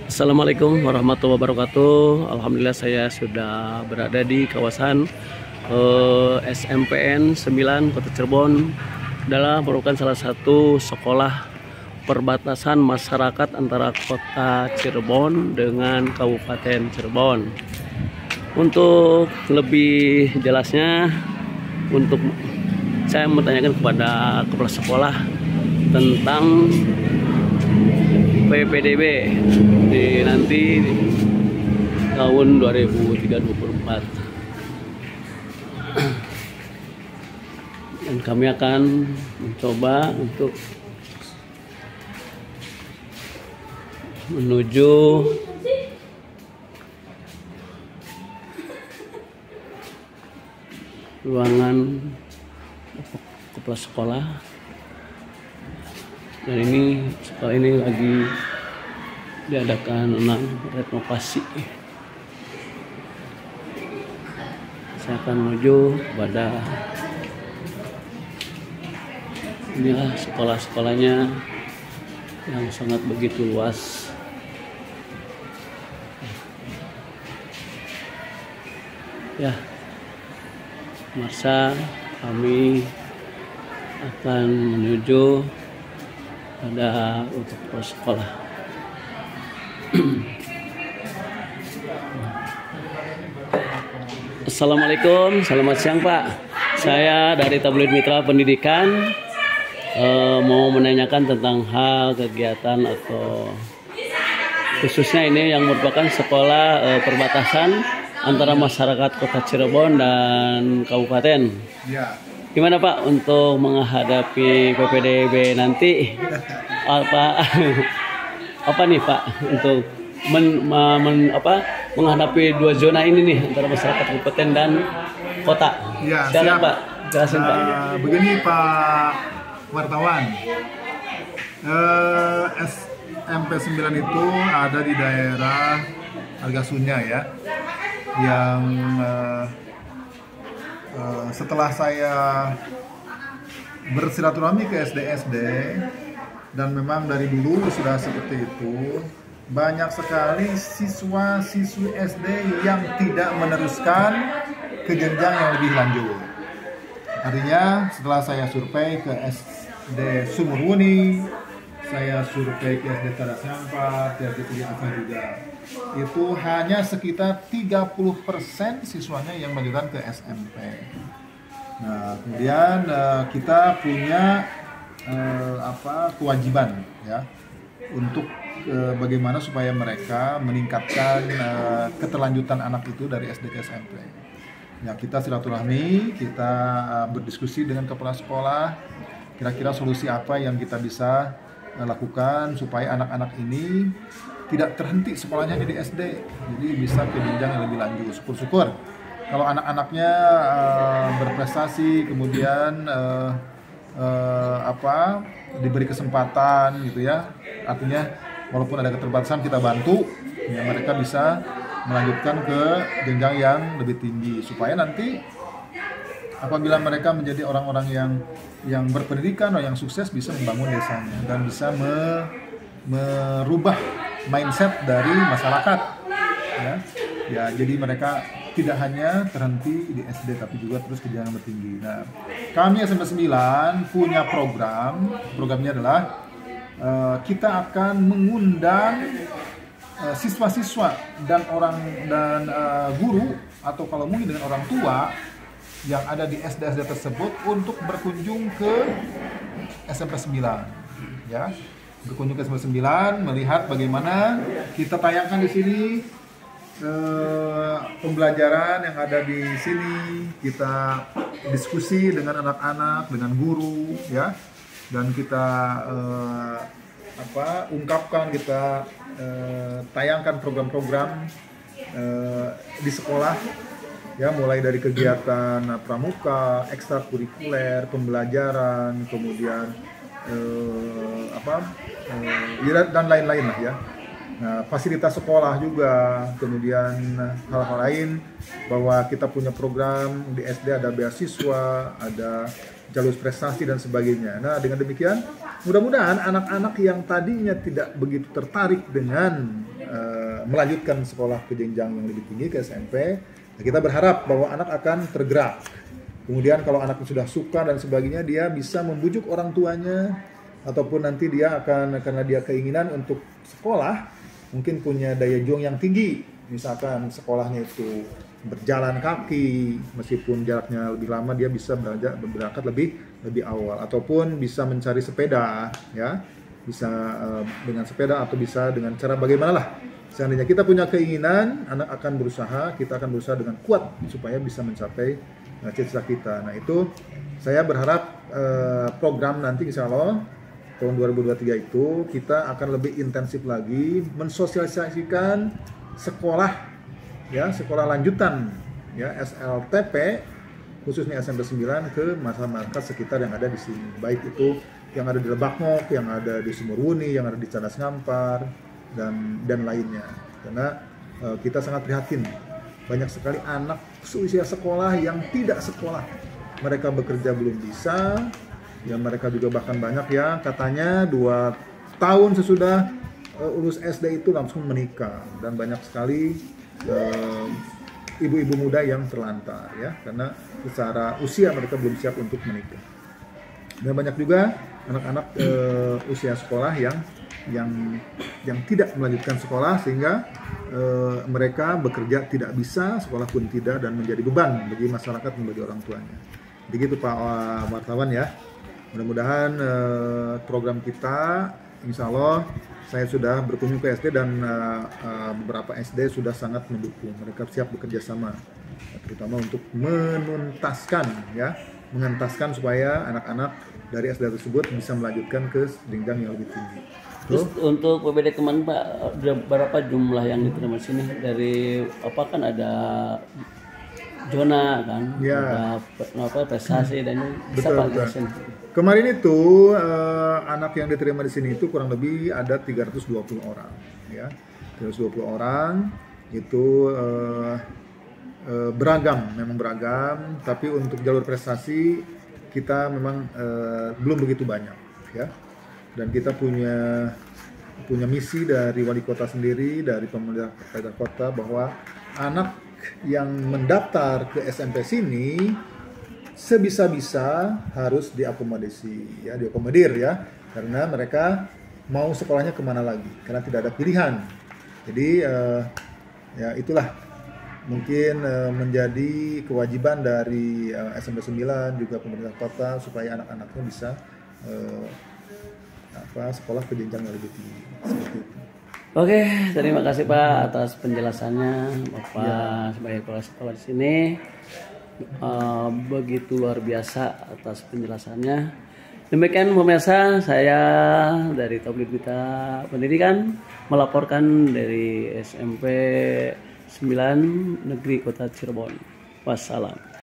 Assalamualaikum warahmatullahi wabarakatuh. Alhamdulillah saya sudah berada di kawasan SMPN 9 Kota Cirebon. Adalah merupakan salah satu sekolah perbatasan masyarakat antara Kota Cirebon dengan Kabupaten Cirebon. Untuk lebih jelasnya, saya menanyakan kepada kepala sekolah tentang PPDB di nanti tahun 2024, dan kami akan mencoba untuk menuju ruangan kepala sekolah. Dan ini sekolah ini lagi diadakan renovasi. Saya akan menuju pada inilah sekolah-sekolahnya yang sangat begitu luas. Ya, masa kami akan menuju pada untuk sekolah. Assalamualaikum, selamat siang Pak. Saya dari Tabloid Mitra Pendidikan mau menanyakan tentang hal kegiatan atau khususnya ini yang merupakan sekolah perbatasan antara masyarakat Kota Cirebon dan Kabupaten. Ya. Gimana Pak untuk menghadapi PPDB nanti? Apa nih Pak untuk menghadapi dua zona ini nih antara masyarakat kabupaten dan kota? Ya, silakan siap. Pak, jelasin Pak. Begini Pak wartawan, SMP 9 itu ada di daerah Argasunya ya, yang setelah saya bersilaturahmi ke SD-SD, dan memang dari dulu sudah seperti itu, banyak sekali siswa-siswi SD yang tidak meneruskan ke jenjang yang lebih lanjut. Artinya setelah saya survei ke SD Sumurwuni, saya survei ke SD Tarasampat, ke SD Tujatasa juga, itu hanya sekitar 30% siswanya yang melanjutkan ke SMP. Nah, kemudian kita punya kewajiban ya untuk bagaimana supaya mereka meningkatkan keterlanjutan anak itu dari SD ke SMP. Ya, kita silaturahmi, kita berdiskusi dengan kepala sekolah, kira-kira solusi apa yang kita bisa lakukan supaya anak-anak ini tidak terhenti sekolahnya di SD, jadi bisa ke jenjang yang lebih lanjut. Syukur-syukur kalau anak-anaknya berprestasi, kemudian diberi kesempatan gitu ya. Artinya walaupun ada keterbatasan kita bantu ya, mereka bisa melanjutkan ke jenjang yang lebih tinggi, supaya nanti apabila mereka menjadi orang-orang yang berpendidikan atau yang sukses, bisa membangun desanya dan bisa merubah mindset dari masyarakat ya, jadi mereka tidak hanya terhenti di SD tapi juga terus ke jenjang yang bertinggi. Nah, kami SMP 9 punya programnya adalah kita akan mengundang siswa-siswa dan guru, atau kalau mungkin dengan orang tua yang ada di SD-SD tersebut untuk berkunjung ke SMP 9 ya. Berkunjung ke SMP 9, melihat bagaimana kita tayangkan di sini pembelajaran yang ada di sini, kita diskusi dengan anak-anak, dengan guru ya, dan kita ungkapkan, kita tayangkan program-program di sekolah ya, mulai dari kegiatan pramuka, ekstrakurikuler, pembelajaran, kemudian dan lain-lain lah ya. Nah, fasilitas sekolah juga, kemudian hal-hal lain, bahwa kita punya program di SD, ada beasiswa, ada jalur prestasi dan sebagainya. Nah, dengan demikian mudah-mudahan anak-anak yang tadinya tidak begitu tertarik dengan melanjutkan sekolah ke jenjang yang lebih tinggi ke SMP. Nah, kita berharap bahwa anak akan tergerak. Kemudian kalau anak sudah suka dan sebagainya, dia bisa membujuk orang tuanya, ataupun nanti dia akan, karena dia keinginan untuk sekolah, mungkin punya daya juang yang tinggi. Misalkan sekolahnya itu berjalan kaki, meskipun jaraknya lebih lama, dia bisa berangkat lebih awal, ataupun bisa mencari sepeda, ya, bisa dengan sepeda atau bisa dengan cara bagaimana lah. Seandainya kita punya keinginan, anak akan berusaha, kita akan berusaha dengan kuat supaya bisa mencapai cita-cita kita. Nah, itu saya berharap program nanti insya Allah tahun 2023 itu kita akan lebih intensif lagi mensosialisasikan sekolah, ya, sekolah lanjutan, ya, SLTP, khususnya SMP 9 ke masyarakat sekitar yang ada di sini, baik itu yang ada di Lebakmok, yang ada di Sumurwuni, yang ada di Cadas Ngampar, dan lainnya. Karena kita sangat prihatin, banyak sekali anak seusia sekolah yang tidak sekolah, mereka bekerja belum bisa, ya, mereka juga bahkan banyak ya katanya 2 tahun sesudah lulus SD itu langsung menikah, dan banyak sekali ibu-ibu muda yang terlantar, ya, karena secara usia mereka belum siap untuk menikah. Dan banyak juga anak-anak usia sekolah yang tidak melanjutkan sekolah, sehingga mereka bekerja tidak bisa, sekolah pun tidak, dan menjadi beban bagi masyarakat dan bagi orang tuanya. Begitu Pak wartawan, ya. Mudah-mudahan program kita, insya Allah saya sudah berkunjung ke SD, dan beberapa SD sudah sangat mendukung. Mereka siap bekerja sama, terutama untuk menuntaskan supaya anak-anak dari SD tersebut bisa melanjutkan ke jenjang yang lebih tinggi. Terus untuk PBD kemarin Pak, berapa jumlah yang diterima di sini? Dari apa, kan ada zona kan, ya, ada prestasi dan bisa Pak jelasin. Kemarin itu anak yang diterima di sini itu kurang lebih ada 320 orang, ya. 320 orang itu memang beragam, tapi untuk jalur prestasi kita memang belum begitu banyak, ya. Dan kita punya misi dari wali kota sendiri, dari pemerintah kota, bahwa anak yang mendaftar ke SMP sini sebisa-bisa harus diakomodir, ya, karena mereka mau sekolahnya kemana lagi, karena tidak ada pilihan. Jadi ya itulah mungkin menjadi kewajiban dari SMP 9 juga pemerintah kota, supaya anak-anaknya bisa sekolah ke jenjang yang lebih tinggi. Seperti itu. Oke, terima kasih Pak atas penjelasannya Bapak sebagai kepala sekolah di sini. Begitu luar biasa atas penjelasannya. Demikian pemirsa, saya dari Tabloid Mitra Pendidikan melaporkan dari SMP 9 Negeri Kota Cirebon. Wassalam.